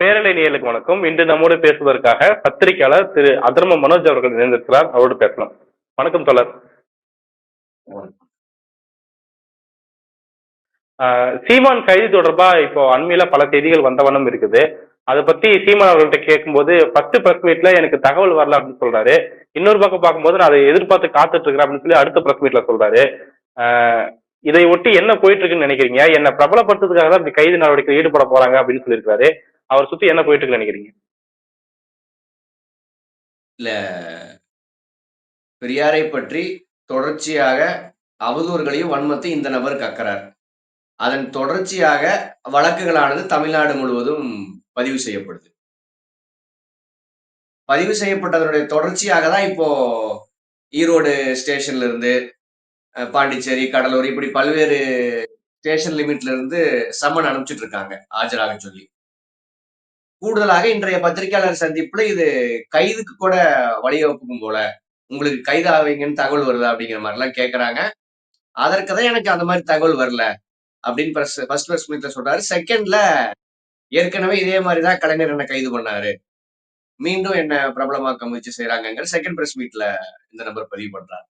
பேரலை நேயர்களுக்கு வணக்கம். இன்று நம்மோடு பேசுவதற்காக பத்திரிகையாளர் திரு அதர்ம மனோஜ் அவர்கள் இணைந்திருக்கிறார். அவரோடு பேசலாம். வணக்கம் தொடர். சீமான் கைது தொடர்பா இப்போ அண்மையில பல செய்திகள் வந்த வண்ணம் இருக்குது. அதை பத்தி சீமான் அவர்கள்ட்ட கேட்கும்போது 10 பிரஸ் மீட்ல எனக்கு தகவல் வரல அப்படின்னு சொல்றாரு. இன்னொரு பக்கம் பார்க்கும்போது நான் அதை எதிர்பார்த்து காத்துட்டு இருக்கிறேன் அப்படின்னு சொல்லி அடுத்த பிரஸ் மீட்ல சொல்றாரு. ஆஹ் இதை ஒட்டி என்ன போயிட்டு இருக்குன்னு நினைக்கிறீங்க? என்ன பிரபலப்படுத்துறதுக்காக தான் இப்படி கைது நடவடிக்கை ஈடுபட போறாங்க அப்படின்னு சொல்லியிருக்காரு. அவர் சுத்தி என்ன போயிட்டு இருக்குன்னு நினைக்கிறீங்க? இல்ல, பெரியாரை பற்றி தொடர்ச்சியாக அவதூறுகளையும் வன்மத்தையும் இந்த நபர் கக்கறார். அதன் தொடர்ச்சியாக வழக்குகளானது தமிழ்நாடு முழுவதும் பதிவு செய்யப்படுது. பதிவு செய்யப்பட்டதனுடைய தொடர்ச்சியாக தான் இப்போ ஈரோடு ஸ்டேஷன்ல இருந்து பாண்டிச்சேரி, கடலூர் இப்படி பல்வேறு ஸ்டேஷன் லிமிட்ல இருந்து சம்மன் அனுப்பிச்சிட்டு இருக்காங்க ஆஜராக சொல்லி. கூடுதலாக இன்றைய பத்திரிகையாளர் சந்திப்புல இது கைதுக்கு கூட வழிவகுக்கும் போல, உங்களுக்கு கைது ஆவீங்கன்னு தகவல் வருதா அப்படிங்கிற மாதிரி எல்லாம் கேட்கறாங்க. அதற்கு தான் எனக்கு அந்த மாதிரி தகவல் வரல அப்படின்னு ஃபர்ஸ்ட் பிரஸ் மீட்ல சொல்றாரு. செகண்ட்ல ஏற்கனவே இதே மாதிரிதான் கலைஞர் என்ன கைது பண்ணாரு, மீண்டும் என்ன பிரபலமாக்க முயற்சி செய்யறாங்க செகண்ட் பிரஸ் மீட்ல இந்த நபர் பதிவு பண்றாரு.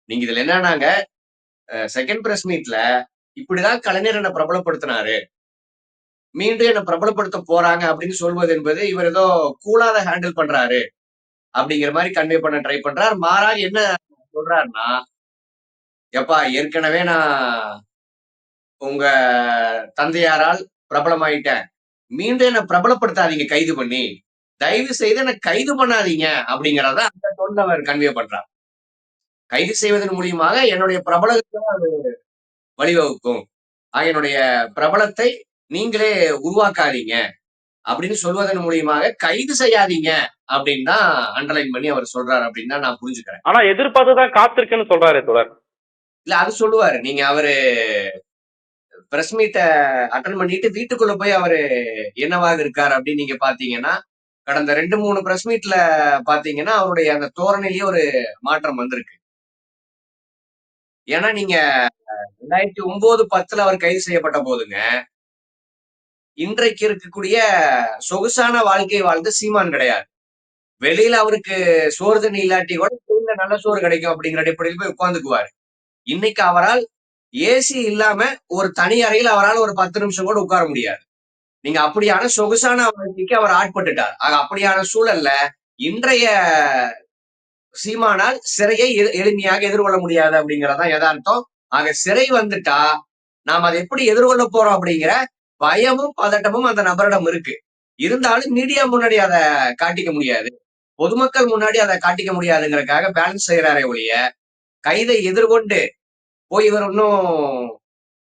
நீங்க இதுல என்னன்னாங்க, செகண்ட் பிரஸ் மீட்ல இப்படிதான் கலைஞர் என்ன பிரபலப்படுத்தினாரு, மீண்டும் என்ன பிரபலப்படுத்த போறாங்க அப்படின்னு சொல்வது என்பது இவர் ஏதோ கூலாத ஹேண்டில் பண்றாரு அப்படிங்கிற மாதிரி கன்வே பண்ண ட்ரை பண்றார். மாறாக என்ன சொல்றாருன்னா, எப்பா ஏற்கனவே நான் உங்க தந்தையாரால் பிரபலமாயிட்டேன், மீண்டும் என்ன பிரபலப்படுத்தாதீங்க கைது பண்ணி, தயவு செய்து என்ன கைது பண்ணாதீங்க அப்படிங்கிறத அந்த டோன்ல அவர் கன்வே பண்றார். கைது செய்வதன் மூலியமாக என்னுடைய பிரபலத்தை அது வழிவகுக்கும், என்னுடைய பிரபலத்தை நீங்களே உருவாக்காதீங்க அப்படின்னு சொல்வதன் மூலியமாக கைது செய்யாதீங்க அப்படின்னு தான் அண்டர்லைன் பண்ணி அவர் சொல்றாரு அப்படின்னு தான் நான் புரிஞ்சுக்கிறேன். ஆனா எதிர்பார்த்துதான் காத்திருக்குன்னு சொல்றாரு தொடர். இல்ல, அது சொல்லுவாரு. நீங்க அவரு பிரஸ் மீட்ட அட்டன் பண்ணிட்டு வீட்டுக்குள்ள போய் அவரு என்னவாக இருக்காரு அப்படின்னு நீங்க பாத்தீங்கன்னா, கடந்த 2-3 பிரஸ் மீட்ல பாத்தீங்கன்னா அவருடைய அந்த தோரணையிலேயே ஒரு மாற்றம் வந்திருக்கு. ஏன்னா நீங்க 2009-10 அவர் கைது செய்யப்பட்ட போதுங்க, இன்றைக்கு இருக்கக்கூடிய சொகுசான வாழ்க்கை வாழ்ந்த சீமான் கிடையாது. வெளியில அவருக்கு சோறு தண்ணி இல்லாட்டி கூட வெளியில நல்ல சோறு கிடைக்கும் அப்படிங்கிற அடிப்படையில் போய் உட்கார்ந்துக்குவாரு. இன்னைக்கு அவரால் ஏசி இல்லாம ஒரு தனி அறையில் அவரால் ஒரு 10 நிமிஷம் கூட உட்கார முடியாது. நீங்க அப்படியான சொகுசான வாழ்க்கைக்கு அவர் ஆட்பட்டுட்டார். அப்படியான சூழல்ல இன்றைய சீமானால் சிறையை எளிமையாக எதிர்கொள்ள முடியாது அப்படிங்கறதான் யதார்த்தம். ஆக சிறை வந்துட்டா நாம் அதை எப்படி எதிர்கொள்ள போறோம் அப்படிங்கிற பயமும் பதட்டமும் அந்த நபரிடம் இருக்கு. இருந்தாலும் மீடியா முன்னாடி அதை காட்டிக்க முடியாது, பொதுமக்கள் முன்னாடி அதை காட்டிக்க முடியாதுங்கிறதுக்காக பேலன்ஸ் செய்யறாரே ஒழிய, கைதை எதிர்கொண்டு போய் இவர் இன்னும்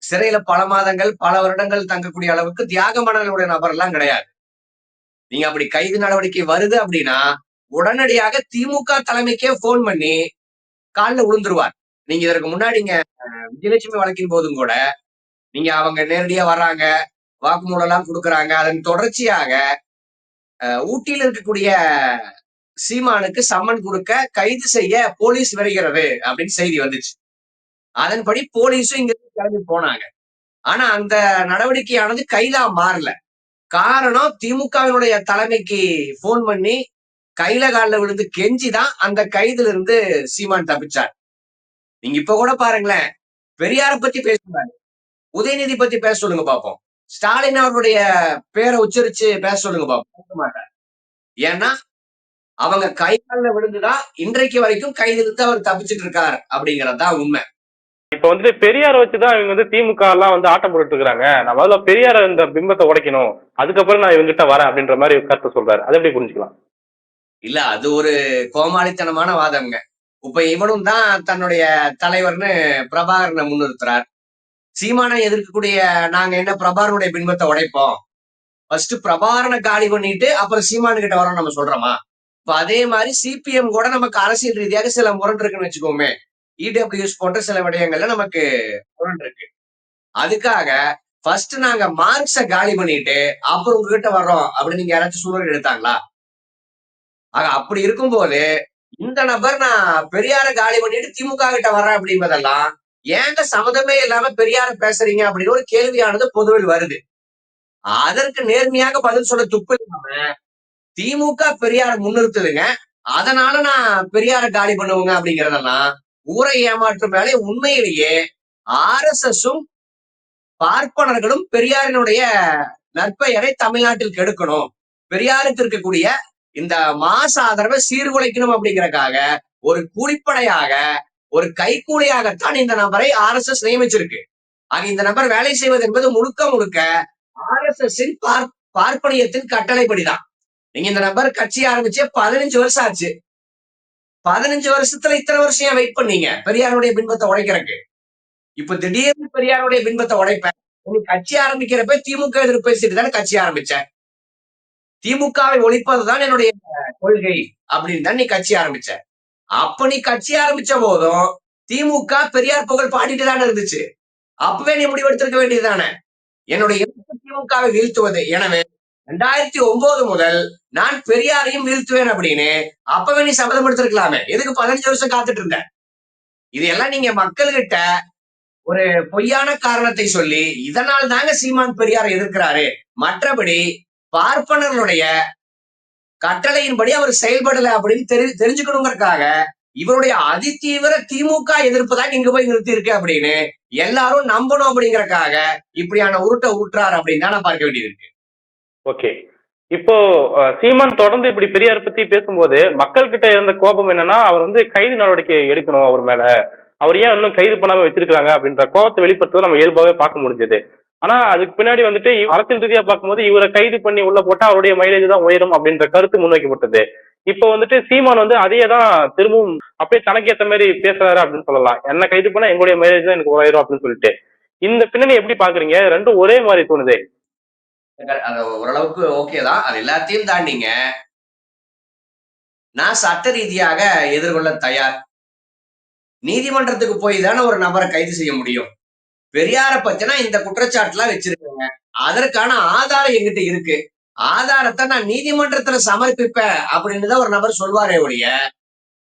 சிறையில பல மாதங்கள் பல வருடங்கள் தங்கக்கூடிய அளவுக்கு தியாக மனநிலையுடைய நபர் எல்லாம் கிடையாது. நீங்க அப்படி கைது நடவடிக்கை வருது அப்படின்னா உடனடியாக திமுக தலைமைக்கே போன் பண்ணி காலில் விழுந்துருவார். நீங்க இதற்கு முன்னாடி விஜயலட்சுமி வழக்கின் போதும் கூட நீங்க அவங்க நேரடியா வர்றாங்க, வாக்குமூலம் எல்லாம் கொடுக்குறாங்க. அதன் தொடர்ச்சியாக ஊட்டியில் இருக்கக்கூடிய சீமானுக்கு சம்மன் கொடுக்க கைது செய்ய போலீஸ் வருகிறது அப்படின்னு செய்தி வந்துச்சு. அதன்படி போலீஸும் இங்க கிளம்பி போனாங்க. ஆனா அந்த நடவடிக்கையானது கைதா மாறல. காரணம், திமுகவினுடைய தலைமைக்கு போன் பண்ணி கையில காலில் விழுந்து கெஞ்சிதான் அந்த கைதுல இருந்து சீமான் தப்பிச்சார். நீங்க இப்ப கூட பாருங்களேன், பெரியாரை பத்தி பேசுறாரு, உதயநிதி பத்தி பேச சொல்லுங்க பாப்போம், ஸ்டாலின் அவருடைய பேரை உச்சரிச்சு பேச சொல்லுங்க பாப்போம், பேச மாட்டார். ஏன்னா அவங்க கைகாலில் விழுந்துதான் இன்றைக்கு வரைக்கும் கைதிலிருந்து அவர் தப்பிச்சுட்டு இருக்கார் அப்படிங்கறதுதான் உண்மை. இப்ப வந்து பெரியார வச்சுதான் இவங்க வந்து திமுக எல்லாம் வந்து ஆட்டம் போட்டு இருக்காங்க. நான் முதல்ல பெரியார இந்த பிம்பத்தை உடைக்கணும், அதுக்கப்புறம் நான் இவங்கிட்ட வரேன் அப்படின்ற மாதிரி கருத்தை சொல்றாரு. அதை எப்படி புரிஞ்சுக்கலாம்? இல்ல, அது ஒரு கோமாளித்தனமான வாதம்ங்க. இப்ப இவனும் தான் தன்னுடைய தலைவர்னு பிரபாகரனை முன்னிறுத்துறார். சீமானை எதிர்க்கக்கூடிய நாங்க என்ன பிரபாகரனுடைய பின்பத்தை உடைப்போம், ஃபர்ஸ்ட் பிரபாகரனை காலி பண்ணிட்டு அப்புறம் சீமானு கிட்ட வரோம் நம்ம சொல்றோமா? இப்ப அதே மாதிரி சிபிஎம் கூட நமக்கு அரசியல் ரீதியாக சில முரண் இருக்குன்னு வச்சுக்கோமே, இடபிள்யூஎஸ் போன்ற சில விடயங்கள்ல நமக்கு முரண் இருக்கு. அதுக்காக ஃபர்ஸ்ட் நாங்க மார்க்ஸ காலி பண்ணிட்டு அப்புறம் உங்ககிட்ட வர்றோம் அப்படின்னு நீங்க யாராச்சும் சூழல் எடுத்தாங்களா? ஆக அப்படி இருக்கும்போது இந்த நபர் நான் பெரியார காலி பண்ணிட்டு திமுக கிட்ட வர்றேன் அப்படின்றதெல்லாம் ஏங்க சம்மதமே இல்லாம பெரியார பேசுறீங்க அப்படின்னு ஒரு கேள்வியானது பொதுவில் வருது. அதற்கு நேர்மையாக பதில் சொல்ல துப்பு இல்லாம திமுக பெரியாரை முன்னிறுத்துதுங்க. அதனால நான் பெரியாரை காலி பண்ணுவேங்க அப்படிங்கிறதெல்லாம் ஊரை ஏமாற்றும் வேலை. உண்மையிலேயே ஆர்எஸ்எஸும் பார்ப்பனர்களும் பெரியாரினுடைய நற்பெயரை தமிழ்நாட்டில் கெடுக்கணும், பெரியாருக்கு இருக்கக்கூடிய இந்த மாச ஆதரவை சீர்குலைக்கணும் அப்படிங்கறக்காக ஒரு கூலிப்படையாக, ஒரு கைக்கூலியாகத்தான் இந்த நபரை ஆர்எஸ்எஸ் நியமிச்சிருக்கு. ஆக இந்த நபர் வேலை செய்வது என்பது முழுக்க முழுக்க ஆர்எஸ்எஸ் பார்ப்பனியத்தின் கட்டளைப்படிதான். நீங்க இந்த நபர் கட்சி ஆரம்பிச்சு 15 வருஷம் ஆச்சு. 15 வருஷத்துல இத்தனை வருஷம் ஏன் வெயிட் பண்ணீங்க பெரியாருடைய பின்பத்தை உடைக்கிறதுக்கு? இப்ப திடீர்னு பெரியாருடைய பின்பத்தை உடைப்பேன். நீ கட்சி ஆரம்பிக்கிறப்ப திமுக எதிர்ப்பு பேசிட்டு தானே கட்சி ஆரம்பிச்ச. திமுகவை ஒழிப்பதுதான் என்னுடைய கொள்கை அப்படின்னு தான் நீ கட்சி ஆரம்பிச்ச. அப்ப நீ கட்சி ஆரம்பிச்ச போதும் திமுக பெரியார் புகழ் பாடிட்டு தானே இருந்துச்சு. அப்பவே நீ முடிவெடுத்திருக்க வேண்டியதுதானே, என்னுடைய இலக்கு திமுகவை வீழ்த்துவது. எனவே 2009 முதல் நான் பெரியாரையும் வீழ்த்துவேன் அப்படின்னு அப்பவே நீ சபதம் எடுத்திருக்கலாமே. எதுக்கு 15 வருஷம் காத்துட்டு இருந்த? இதெல்லாம் நீங்க மக்கள்கிட்ட ஒரு பொய்யான காரணத்தை சொல்லி இதனால் தாங்க சீமான் பெரியாரை எதிர்க்கிறாரு, மற்றபடி பார்ப்பனர்களுடைய கட்டளையின்படி அவர் செயல்படல அப்படின்னு தெரிஞ்சுக்கணுங்கிறதுக்காக இவருடைய அதிதீவிர திமுக எதிர்ப்பு தான் இங்க போய் நிறுத்தி இருக்கு அப்படின்னு எல்லாரும் நம்பணும் அப்படிங்கறக்காக இப்படியான உருட்டை உருட்டுறாரு அப்படின்னு தான் நான் பார்க்க வேண்டியது இருக்கு. ஓகே. இப்போ சீமான் தொடர்ந்து இப்படி பெரியார் பத்தி பேசும்போது மக்கள் கிட்ட இருந்த கோபம் என்னன்னா, அவர் வந்து கைது நடவடிக்கை எடுக்கணும் அவர் மேல, அவர் ஏன் இன்னும் கைது பண்ணாம வச்சிருக்காங்க அப்படின்ற கோபத்தை வெளிப்படுத்துவதை நம்ம இயல்பாவே பார்க்க முடிஞ்சது. ஆனா அதுக்கு பின்னாடி வந்துட்டு அரசியல் ரீதியா பார்க்கும்போது இவரை கைது பண்ணி உள்ள போட்டா அவருடைய மைலேஜ் தான் உயரும் அப்படின்ற கருத்து முன்வைக்கப்பட்டது. இப்போ வந்துட்டு சீமான் வந்து அதையே தான் திரும்பவும் அப்படியே தனக்கேற்ற மாதிரி பேசுறாரு அப்படின்னு சொல்லலாம். என்ன கைது பண்ணா எங்களுடைய மைலேஜ் தான் எனக்கு உயரும் அப்படின்னு சொல்லிட்டு. இந்த பின்னணி எப்படி பாக்குறீங்க? ரெண்டும் ஒரே மாதிரி தோணுதே. அது ஓரளவுக்கு ஓகே தான். அது எல்லாத்தையும் தாண்டிங்க நான் சட்ட ரீதியாக எதிர்கொள்ள தயார். நீதிமன்றத்துக்கு போய் தானே ஒரு நபரை கைது செய்ய முடியும். பெரியார பத்தினா இந்த குற்றச்சாட்டுலாம் வச்சிருக்கேங்க, அதற்கான ஆதாரம் எங்கிட்ட இருக்கு, ஆதாரத்தை நான் நீதிமன்றத்துல சமர்ப்பிப்பேன் அப்படின்னு தான் ஒரு நபர் சொல்வாரே ஒழிய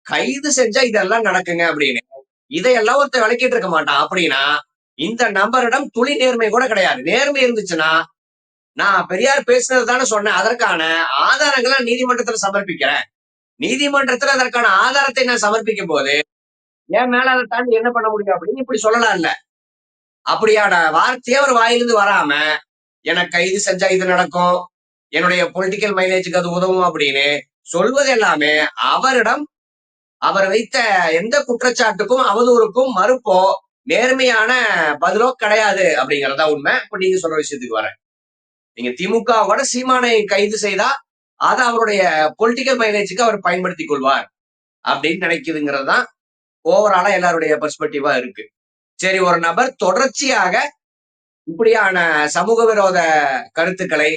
கைது செஞ்சா இதெல்லாம் நடக்குங்க அப்படின்னு இதையெல்லாம் ஒருத்தர் விளக்கிட்டு இருக்க மாட்டான். அப்படின்னா இந்த நபரிடம் துளி நேர்மை கூட கிடையாது. நேர்மை இருந்துச்சுன்னா நான் பெரியார் பேசுனது தானே சொன்னேன், அதற்கான ஆதாரங்களை நீதிமன்றத்துல சமர்ப்பிக்கிறேன். நீதிமன்றத்துல அதற்கான ஆதாரத்தை நான் சமர்ப்பிக்கும் போது என் மேல அதை தாண்டி என்ன பண்ண முடியும் அப்படின்னு இப்படி சொல்லலாம் இல்ல. அப்படியான வார்த்தையே ஒரு வாயிலிருந்து வராம எனக்கு கைது செஞ்சா இது நடக்கும், என்னுடைய பொலிட்டிக்கல் மைலேஜுக்கு அது உதவும் அப்படின்னு சொல்வது எல்லாமே அவரிடம் அவர் வைத்த எந்த குற்றச்சாட்டுக்கும் அவதூறுக்கும் மறுப்போ நேர்மையான பதிலோ கிடையாது அப்படிங்கறதா உண்மை. இப்ப நீங்க சொல்ற விஷயத்துக்கு வரேன். நீங்க திமுகவோட சீமானை கைது செய்தா அதை அவருடைய பொலிட்டிக்கல் மைலேஜுக்கு அவர் பயன்படுத்திக் கொள்வார் அப்படின்னு நினைக்குதுங்கிறது தான் ஓவராலா எல்லாருடைய பெர்ஸ்பெக்டிவா இருக்கு. சரி, ஒரு நபர் தொடர்ச்சியாக இப்படியான சமூக விரோத கருத்துக்களை,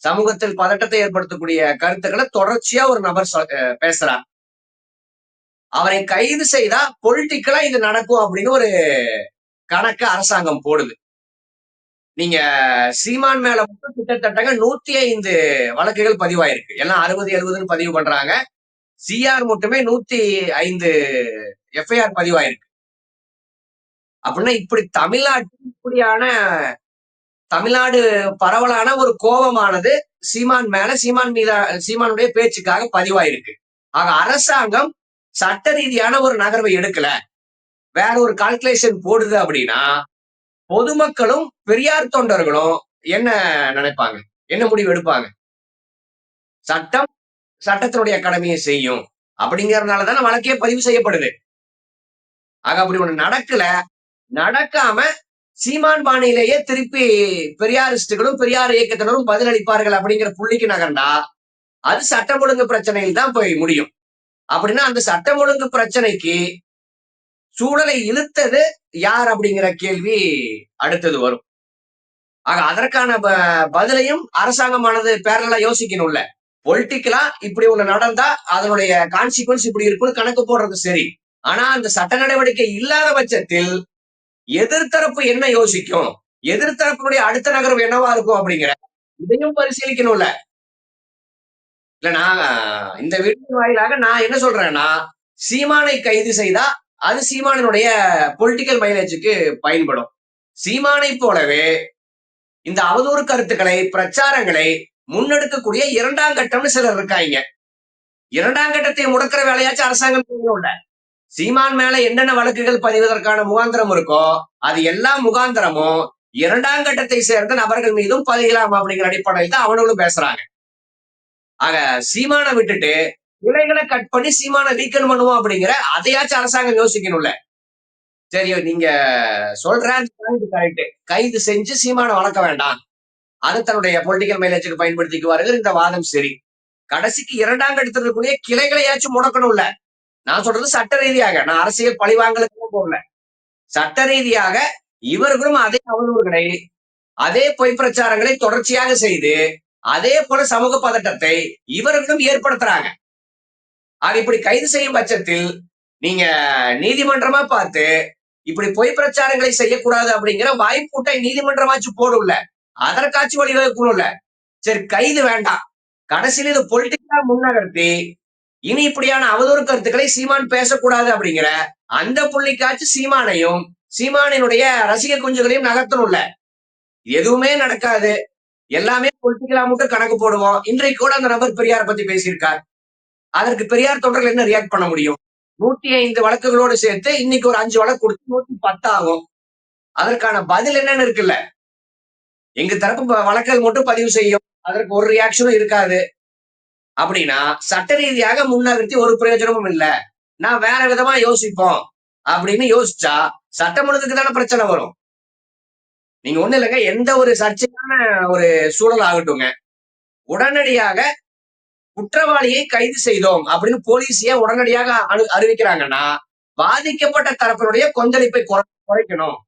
சமூகத்தில் பதட்டத்தை ஏற்படுத்தக்கூடிய கருத்துக்களை தொடர்ச்சியா ஒரு நபர் பேசுறார். அவரை கைது செய்தா பொலிட்டிக்கலா இது நடக்கும் அப்படின்னு ஒரு கணக்கு அரசாங்கம் போடுது. நீங்க சீமான் மேல மட்டும் கிட்டத்தட்ட 105 வழக்குகள் பதிவாயிருக்கு. எல்லாம் 60, 70ன்னு பதிவு பண்றாங்க. சிஆர் மட்டுமே 105 எஃப்ஐஆர் பதிவாயிருக்கு. அப்படின்னா இப்படி தமிழ்நாட்டில் இப்படியான தமிழ்நாடு பரவலான ஒரு கோபமானது சீமான் மேல, சீமானுடைய பேச்சுக்காக பதிவாயிருக்கு. ஆக அரசாங்கம் சட்ட ரீதியான ஒரு நகர்வை எடுக்கல, வேற ஒரு கால்குலேஷன் போடுது அப்படின்னா பொதுமக்களும் பெரியார் தொண்டர்களும் என்ன நினைப்பாங்க, என்ன முடிவு எடுப்பாங்க? சட்டம் சட்டத்தினுடைய கடமையை செய்யும் அப்படிங்கறதுனாலதானே வழக்கே பதிவு செய்யப்படுது. ஆக அப்படி ஒண்ணு நடக்கல, நடக்காம சீமான் பாணியிலேயே திருப்பி பெரியாரிஸ்டுகளும் பெரியார் இயக்கத்தினரும் பதிலளிப்பார்கள் அப்படிங்கிற புள்ளிக்கு நகர்ந்தா அது சட்டம் ஒழுங்கு பிரச்சனையில் தான் போய் முடியும். அப்படின்னா அந்த சட்டம் ஒழுங்கு பிரச்சனைக்கு சூழலை இழுத்தது யார் அப்படிங்கிற கேள்வி அடுத்தது வரும். ஆக அதற்கான பதிலையும் அரசாங்கமானது பேரலா யோசிக்கணும்ல. பொலிட்டிக்கலா இப்படி ஒண்ணு நடந்தா அதனுடைய கான்சிக்வன்ஸ் இப்படி இருக்குன்னு கணக்கு போடுறது சரி. ஆனா அந்த சட்ட நடவடிக்கை இல்லாத பட்சத்தில் எதிர்த்தரப்பு என்ன யோசிக்கும், எதிர்த்தரப்பினுடைய அடுத்த நகர்வு என்னவா இருக்கும் அப்படிங்கிற இதையும் பரிசீலிக்கணும்ல. இல்ல நான் இந்த வீடியோ வாயிலாக நான் என்ன சொல்றேன்னா, சீமானை கைது செய்தா அது சீமானினுடைய பொலிட்டிக்கல் மைலேஜுக்கு பயன்படும். சீமானை போலவே இந்த அவதூறு கருத்துக்களை, பிரச்சாரங்களை முன்னெடுக்கக்கூடிய 2ஆம் கட்டம்னு சிலர் இருக்காங்க. 2ஆம் கட்டத்தை முடக்கிற வேலையாச்சும் அரசாங்கம் செய்யணும்ல. சீமான் மேல என்னென்ன வழக்குகள் பதிவதற்கான முகாந்திரம் இருக்கோ, அது எல்லா முகாந்திரமும் 2ஆம் கட்டத்தை சேர்ந்த நபர்கள் மீதும் பதியலாம் அப்படிங்கிற அடிப்படையில் தான் அவனுங்களும் பேசுறாங்க. ஆக சீமான விட்டுட்டு கிளைகளை கட் பண்ணி சீமான வீக்கன் பண்ணுவோம் அப்படிங்கிற அதையாச்சும் அரசாங்கம் யோசிக்கணும்ல. சரி நீங்க சொல்ற கரெக்ட். கைது செஞ்சு சீமான வளர்க்க வேண்டாம். அது தன்னுடைய பொலிட்டிக்கல் மைலேஜுக்கு பயன்படுத்திக்குவார்கள். இந்த வாதம் சரி. கடைசிக்கு 2ஆம் கட்டத்தில் இருக்கக்கூடிய கிளைகளையாச்சும் முடக்கணும்ல. நான் சொல்றது சட்ட ரீதியாக. நான் அரசியல் பழிவாங்கலுக்கு போகல. சட்ட ரீதியாக இவர்களும் அதே அவதூறுகளை, அதே பொய் பிரச்சாரங்களை தொடர்ச்சியாக செய்து, அதே போல சமூக பதட்டத்தை இவர்களும் ஏற்படுத்துறாங்க. ஆக இப்படி கைது செய்யும் பட்சத்தில் நீங்க நீதிமன்றமா பார்த்து இப்படி பொய் பிரச்சாரங்களை செய்யக்கூடாது அப்படிங்கிற வாய்ப்பூட்டை நீதிமன்றமாச்சு போடும்ல. அதற்காச்சும் வழிவகுக்கணும்ல. சரி கைது வேண்டாம். கடைசியில் இது பொலிட்டிக்கலா முன்னகர்த்தி இனி இப்படியான அவதூறு கருத்துக்களை சீமான் பேசக்கூடாது அப்படிங்கிற அந்த புள்ளிக்காச்சும் சீமானையும் சீமானினுடைய ரசிக குஞ்சுகளையும் நகர்த்தணும்ல. எதுவுமே நடக்காது. எல்லாமே பொலிட்டிக்கலா மட்டும் கணக்கு போடுவோம். இன்றைக்கு கூட அந்த நபர் பெரியார் பத்தி பேசியிருக்கார். அதற்கு பெரியார் தொண்டர்கள் என்ன ரியாக்ட் பண்ண முடியும்? 105 வழக்குகளோடு சேர்த்து இன்னைக்கு ஒரு 5 வழக்கு கொடுத்து 110 ஆகும். அதற்கான பதில் என்னன்னு இருக்குல்ல. எங்க தரப்பு வழக்குகள் மட்டும் பதிவு செய்யும். அதற்கு ஒரு ரியாக்ஷனும் இருக்காது. அப்படின்னா சட்ட ரீதியாக முன்னகர்த்தி ஒரு பிரயோஜனமும் இல்ல. நான் வேற விதமா யோசிப்போம் அப்படின்னு யோசிச்சா சட்டமன்றத்துக்கு தானே பிரச்சனை வரும். நீங்க ஒண்ணு இல்லைங்க, எந்த ஒரு சர்ச்சையான ஒரு சூழல் ஆகட்டுங்க, உடனடியாக குற்றவாளியை கைது செய்தோம் அப்படின்னு போலீஸையே உடனடியாக அறிவிக்கிறாங்கன்னா பாதிக்கப்பட்ட தரப்பினுடைய கொந்தளிப்பை குறைக்கணும்.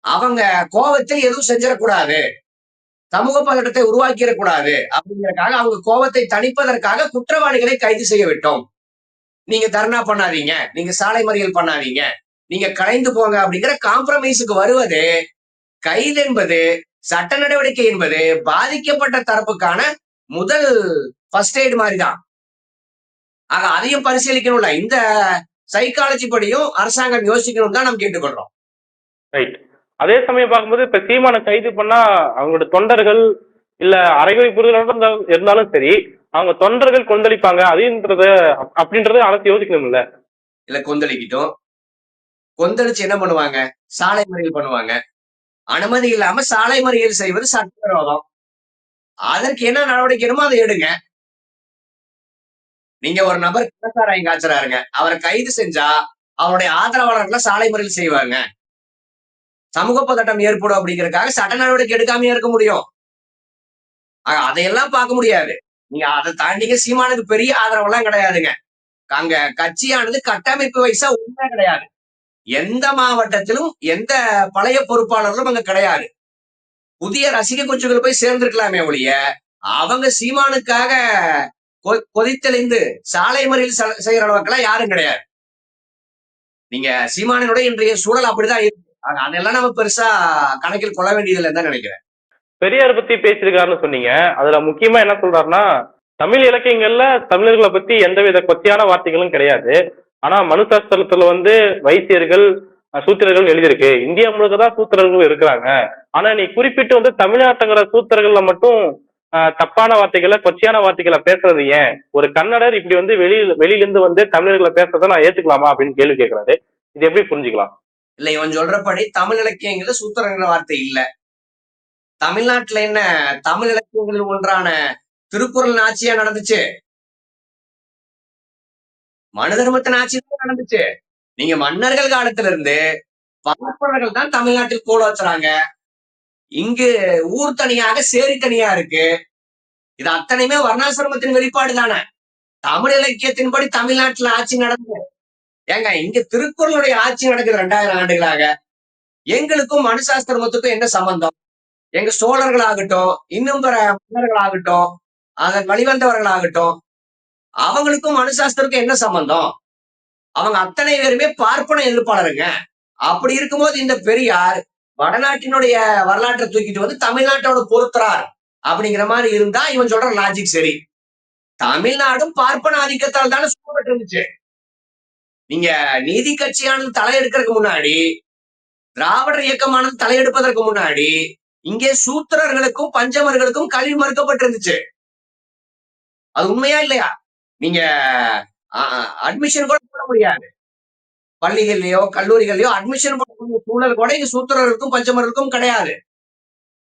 அவங்க கோபத்தில் எதுவும் செஞ்சிடக்கூடாது, சமூக பதட்டத்தை உருவாக்கிடக்கூடாது அப்படிங்கறதுக்காக அவங்க கோபத்தை தணிப்பதற்காக குற்றவாளிகளை கைது செய்ய விட்டோம். நீங்க தர்ணா பண்ணாதீங்க, நீங்க சாலை மறியல் பண்ணாதீங்க, நீங்க கலைந்து போங்க அப்படிங்கிற காம்ப்ரமைஸுக்கு வருவது கைது என்பது, சட்ட நடவடிக்கை என்பது பாதிக்கப்பட்ட தரப்புக்கான முதல் ஃபர்ஸ்ட் எய்ட் மாதிரிதான். ஆக அதையும் பரிசீலிக்கணும்ல. இந்த சைக்காலஜி படியும் அரசாங்கம் யோசிக்கணும் தான் நம்ம கேட்டுக்கொள்றோம். ரைட். அதே சமயம் பார்க்கும்போது இப்ப சீமான கைது பண்ணா அவங்களோட தொண்டர்கள் இல்ல அரைகுறை புரிதல் இருந்தாலும் சரி, அவங்க தொண்டர்கள் கொந்தளிப்பாங்க அப்படின்றத அரசு யோசிக்கணும்ல. இல்ல கொந்தளிக்கிட்டோம். கொந்தளிச்சு என்ன பண்ணுவாங்க? சாலை மறியல் பண்ணுவாங்க. அனுமதி இல்லாம சாலை மறியல் செய்வது சட்டவிரோதம். அதற்கு என்ன நடவடிக்கை அதை எடுங்க. நீங்க ஒரு நபர் கள்ளச்சாராயம் காய்ச்சறாருங்க, அவரை கைது செஞ்சா அவருடைய ஆதரவாளர்களை சாலை மறியல் செய்வாங்க. சமூக பதட்டம் ஏற்படும் அப்படிங்கறதுக்காக சட்ட நடவடிக்கை எடுக்காமயே இருக்க முடியும். அதையெல்லாம் பார்க்க முடியாது. நீங்க அதை தாண்டிங்க சீமானுக்கு பெரிய ஆதரவெல்லாம் கிடையாதுங்க. அங்க கட்சியானது கட்டமைப்பு வயசா ஒண்ணுமே கிடையாது. எந்த மாவட்டத்திலும் எந்த பழைய பொறுப்பாளர்களும் அங்க கிடையாது. புதிய ரசிக குஞ்சுகள் போய் சேர்ந்திருக்கலாமே ஒழிய அவங்க சீமானுக்காக கொதித்தெளிந்து சாலை மறியல் செய்யற அளவுக்குலாம் யாரும் கிடையாது. நீங்க சீமானுடைய இன்றைய சூழல் அப்படிதான் இருக்கு. அதெல்லாம் நம்ம பெருசா கணக்கில் கொள்ள வேண்டியதில்லைன்னு தான் நினைக்கிறேன். பெரியார் பத்தி பேசியிருக்காருன்னு சொன்னீங்க. அதுல முக்கியமா என்ன சொல்றாருன்னா, தமிழ் இலக்கியங்கள்ல தமிழர்களை பத்தி எந்தவித கொச்சையான வார்த்தைகளும் கிடையாது. ஆனா மனு சாஸ்திரத்துல வைசியர்கள், சூத்திரர்கள் எழுதியிருக்கு. இந்தியா முழுக்கதான் சூத்திரர்கள் இருக்கிறாங்க. ஆனா நீ குறிப்பிட்டு தமிழ்நாட்டுங்கிற சூத்திரர்கள்ல மட்டும் தப்பான வார்த்தைகளை, கொச்சையான வார்த்தைகளை பேசுறது ஏன்? ஒரு கன்னடர் இப்படி வெளியிலிருந்து தமிழர்களை பேசுறதை நான் ஏத்துக்கலாமா அப்படின்னு கேள்வி கேட்கிறாரு. இது எப்படி புரிஞ்சுக்கலாம்? இல்ல, இவன் சொல்றபடி தமிழ் இலக்கியங்கள்ல சூத்திரங்கிற வார்த்தை இல்ல. தமிழ்நாட்டுல என்ன தமிழ் இலக்கியங்களில் ஒன்றான திருக்குறள் ஆட்சியா நடந்துச்சு? மனு தர்மத்தின் ஆட்சி தான் நடந்துச்சு. நீங்க மன்னர்கள் காலத்துல இருந்து பார்ப்பனர்கள் தான் தமிழ்நாட்டில் கோல வச்சுறாங்க. இங்கு ஊர் தனியாக சேரி தனியா இருக்கு. இது அத்தனையுமே வர்ணாசிரமத்தின் வெளிப்பாடு தானே. தமிழ் இலக்கியத்தின்படி தமிழ்நாட்டுல ஆட்சி நடந்தது. ஏங்க இங்க திருக்குறளுடைய ஆட்சி நடக்குது 2000 ஆண்டுகளாக. எங்களுக்கும் மனுசாஸ்திரமத்துக்கும் என்ன சம்பந்தம்? எங்க சோழர்கள் ஆகட்டும், இன்னும் பிற மன்னர்கள் ஆகட்டும், அதன் வழிவந்தவர்கள் ஆகட்டும், அவங்களுக்கும் மனுசாஸ்திரத்துக்கும் என்ன சம்பந்தம்? அவங்க அத்தனை பேருமே பார்ப்பன எதிர்ப்பாளருங்க. அப்படி இருக்கும்போது இந்த பெரியார் வடநாட்டினுடைய வரலாற்றை தூக்கிட்டு தமிழ்நாட்டோட பொறுத்துறார் அப்படிங்கிற மாதிரி இருந்தா இவன் சொல்ற லாஜிக் சரி. தமிழ்நாடும் பார்ப்பன ஆதிக்கத்தால் தானே சூழப்பட்டு இருந்துச்சு. நீங்க நீதி கட்சியானது தலையெடுக்கிறதுக்கு முன்னாடி, திராவிடர் இயக்கமானது தலையெடுப்பதற்கு முன்னாடி இங்கே சூத்திரர்களுக்கும் பஞ்சமர்களுக்கும் கல்வி மறுக்கப்பட்டிருந்துச்சு. அது உண்மையா இல்லையா? நீங்க அட்மிஷன் கூட போட முடியாது. பள்ளிகள்லயோ கல்லூரிகள்லயோ அட்மிஷன் போடக்கூடிய சூழல் கூட இங்க சூத்திரர்களுக்கும் பஞ்சமர்களுக்கும் கிடையாது.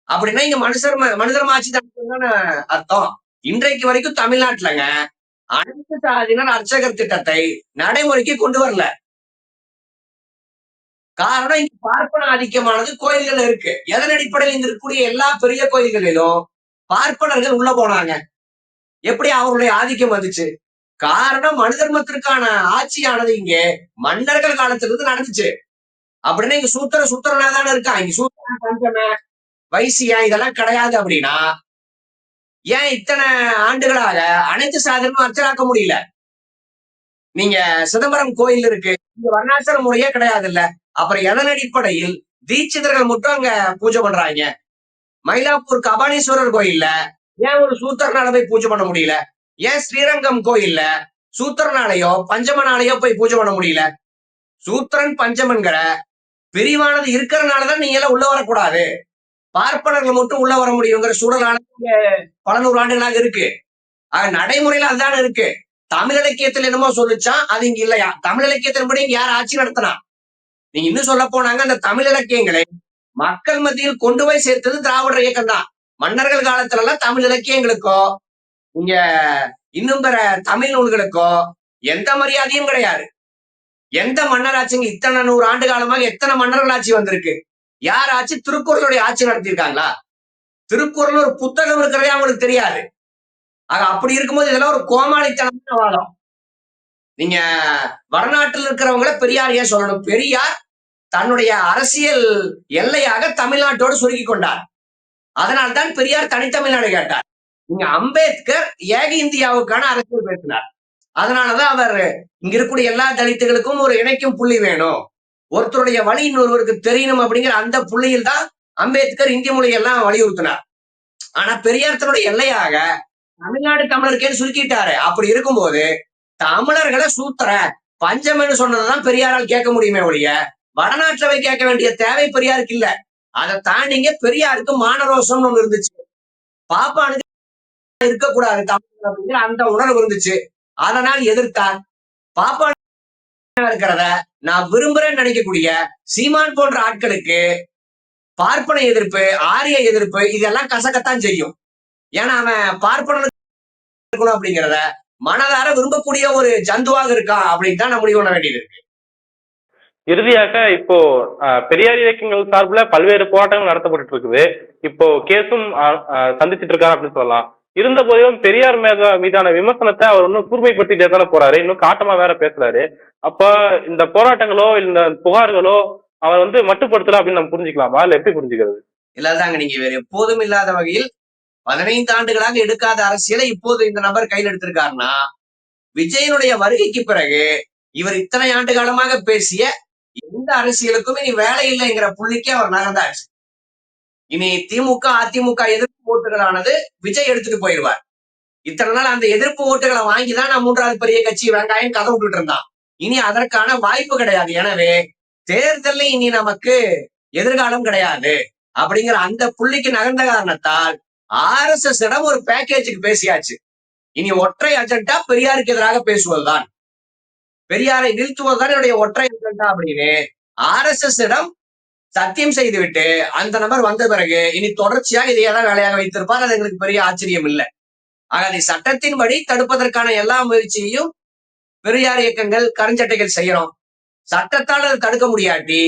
அப்படின்னா இங்க மனிதர் ஆட்சி தானே அர்த்தம். இன்றைக்கு வரைக்கும் தமிழ்நாட்டுலங்க அனைத்து சாதியினர் அர்ச்சகர் திட்டத்தை நடைமுறைக்கு கொண்டு வரல. காரணம் இங்க பார்ப்பன ஆதிக்கமானது கோயில்கள் இருக்கு. எதன் அடிப்படையில் இங்க இருக்கக்கூடிய எல்லா பெரிய கோயில்களிலும் பார்ப்பனர்கள் உள்ள போனாங்க. எப்படி அவருடைய ஆதிக்கம் வந்துச்சு? காரணம் மனு தர்மத்திற்கான ஆட்சியானது இங்கே மன்னர்கள் காலத்திலிருந்து நடந்துச்சு. அப்படின்னா இங்க சூத்திரனா தானே இருக்கா. இங்க சூத்திரன் பஞ்சம வைசியம் இதெல்லாம் கிடையாது. அப்படின்னா ஏன் இத்தனை ஆண்டுகளாக அனைத்து சாதனமும் அர்ச்சனாக்க முடியல? நீங்க சிதம்பரம் கோயில் இருக்கு, இங்க வர்ணாசிரம முறையே கிடையாது இல்ல. அப்புறம் எதன் அடிப்படையில் தீட்சிதர்கள் மட்டும் அங்க பூஜை பண்றாங்க? மயிலாப்பூர் கபாலீஸ்வரர் கோயில்ல ஏன் ஒரு சூத்திரனால போய் பூஜை பண்ண முடியல? ஏன் ஸ்ரீரங்கம் கோயில்ல சூத்திரனாலையோ பஞ்சமனாலையோ போய் பூஜை பண்ண முடியல? சூத்திரன் பஞ்சமன்கிற பிரிவானது இருக்கிறனாலதான் நீங்க எல்லாம் உள்ள வரக்கூடாது, பார்ப்பனர்கள் மட்டும் உள்ள வர முடியுங்கிற சூழலானது பல நூறு ஆண்டுகளாக இருக்கு. நடைமுறையில அதுதான் இருக்கு. தமிழ் இலக்கியத்தில் என்னமோ சொல்லிச்சா, அது இங்க இல்லையா? தமிழ் இலக்கியத்தின்படி இங்க யார் ஆட்சி நடத்தினா? நீங்க இன்னும் சொல்ல போனாங்க, அந்த தமிழ் இலக்கியங்களை மக்கள் மத்தியில் கொண்டு போய் சேர்த்தது திராவிடர் இயக்கம் தான். மன்னர்கள் காலத்துல எல்லாம் தமிழ் இலக்கியங்களுக்கோ இங்க இன்னும் பிற தமிழ் நூல்களுக்கோ எந்த மரியாதையும் கிடையாது. எந்த மன்னர் ஆட்சிங்க இத்தனை 100 ஆண்டு காலமாக எத்தனை மன்னர்கள் ஆட்சி வந்திருக்கு? யார் ஆட்சி? திருக்குறளுடைய ஆட்சி நடத்தியிருக்காங்களா? திருக்குறள் ஒரு புத்தகம் இருக்கிறதே அவங்களுக்கு தெரியாது. ஆக அப்படி இருக்கும்போது இதெல்லாம் ஒரு கோமாளித்தனமான வாதம். நீங்க வடநாட்டில் இருக்கிறவங்கள பெரியார் ஏன் சொல்லணும்? பெரியார் தன்னுடைய அரசியல் எல்லையாக தமிழ்நாட்டோடு சுருக்கி கொண்டார். அதனால்தான் பெரியார் தனித்தமிழ்நாடு கேட்டார். நீங்க அம்பேத்கர் ஏக இந்தியாவுக்கான அரசியல் பேசினார். அதனாலதான் அவர் இங்க இருக்கக்கூடிய எல்லா தலித்துகளுக்கும் ஒரு இணைக்கும் புள்ளி வேணும், ஒருத்தருடைய வழி இன்னொருவருக்கு தெரியணும் அப்படிங்கிற அந்த புள்ளியில் தான் அம்பேத்கர் இந்திய மொழியெல்லாம் வலியுறுத்தினார். ஆனா பெரியார் தன்னுடைய எல்லையாக தமிழ்நாடு தமிழருக்கேன்னு சுருக்கிட்டாரு. அப்படி இருக்கும்போது தமிழர்களை சூத்திர பஞ்சம்னு சொன்னதுதான் பெரியாரால் கேட்க முடியுமே ஒழிய வடநாட்டுல போய் கேட்க வேண்டிய தேவை பெரியாருக்கு இல்ல. அதை தாண்டிங்க பெரியாருக்கு மானரோசம் ஒண்ணு இருந்துச்சு. பாப்பானுக்கு இருக்கக்கூடாது தமிழ் அப்படிங்கிற அந்த உணர்வு இருந்துச்சு. அதனால் எதிர்த்தார். பாப்பா இருக்கிறத நான் விரும்புறேன்னு நினைக்கக்கூடிய சீமான் போன்ற ஆட்களுக்கு பார்ப்பன எதிர்ப்பு, ஆரிய எதிர்ப்பு இதெல்லாம் கசக்கத்தான் செய்யும். ஏன்னா அவன் பார்ப்பன இருக்கணும் அப்படிங்கிறத மனதார விரும்பக்கூடிய ஒரு ஜந்துவாக இருக்கா அப்படின்னு தான் நம்ம முடிவு பண்ண வேண்டியது இருக்கு. இறுதியாக இப்போ பெரியார் இயக்கங்கள் சார்பில் பல்வேறு போராட்டங்கள் நடத்தப்பட்டு இருக்குது. இப்போ கேஸும் சந்திச்சுட்டு இருக்காரு அப்படின்னு சொல்லலாம். இருந்த போதிலும் பெரியார் மீதான விமர்சனத்தை அவர் இன்னும் கூர்மைப்படுத்திட்டே தானே போறாரு, இன்னும் காட்டமா வேற பேசுறாரு. அப்ப இந்த போராட்டங்களோ இந்த புகார்களோ அவர் வந்து மட்டுப்படுத்தல அப்படின்னு நம்ம புரிஞ்சுக்கலாமா, இல்ல எப்படி புரிஞ்சுக்கிறது? இல்லதாங்க, நீங்க வேற எப்போதும் இல்லாத வகையில் 15 ஆண்டுகளாக எடுக்காத அரசியலை இப்போது இந்த நபர் கையில் எடுத்திருக்காருன்னா, விஜயனுடைய வருகைக்கு பிறகு இவர் இத்தனை ஆண்டு காலமாக பேசிய எந்த அரசியலுக்கும் இனி வேலை இல்லைங்கிற புள்ளிக்கு அவர் நகர்ந்தாச்சு. இனி திமுக அதிமுக எதிர்ப்பு ஓட்டுகளானது விஜய் எடுத்துட்டு போயிடுவார். இத்தனை நாள் அந்த எதிர்ப்பு ஓட்டுகளை வாங்கிதான் நான் 3வது பெரிய கட்சி வெங்காயம் கதை விட்டுட்டு இருந்தான். இனி அதற்கான வாய்ப்பு கிடையாது. எனவே தேர்தலில் இனி நமக்கு எதிர்காலம் கிடையாது அப்படிங்கிற அந்த புள்ளிக்கு நகர்ந்த காரணத்தால் RSS இடம் ஒரு பேக்கேஜுக்கு பேசியாச்சு. இனி ஒற்றை அஜெண்டா பெரியாருக்கு எதிராக பேசுவதுதான், பெரியாரை வீழ்த்துவதுதான் என்னுடைய ஒற்றை அஜெண்டா அப்படின்னு RSS இடம் சத்தியம் செய்துவிட்டு அந்த நபர் வந்த பிறகு இனி தொடர்ச்சியாக இதையேதான் வேலையாக வைத்திருப்பார். அது எங்களுக்கு பெரிய ஆச்சரியம் இல்லை. ஆக அதை சட்டத்தின்படி தடுப்பதற்கான எல்லா முயற்சியையும் பெரியார் இயக்கங்கள் கருஞ்சட்டைகள் செய்யறோம். சட்டத்தால் அதை தடுக்க முடியாட்டி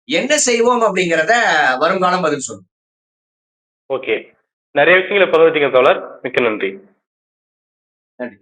என்ன செய்வோம் அப்படிங்கிறத வருங்காலம் பதில் சொல்லும். ஓகே, நிறைய விஷயங்களை பகிர்ந்தீங்க தோழர், மிக்க நன்றி. நன்றி.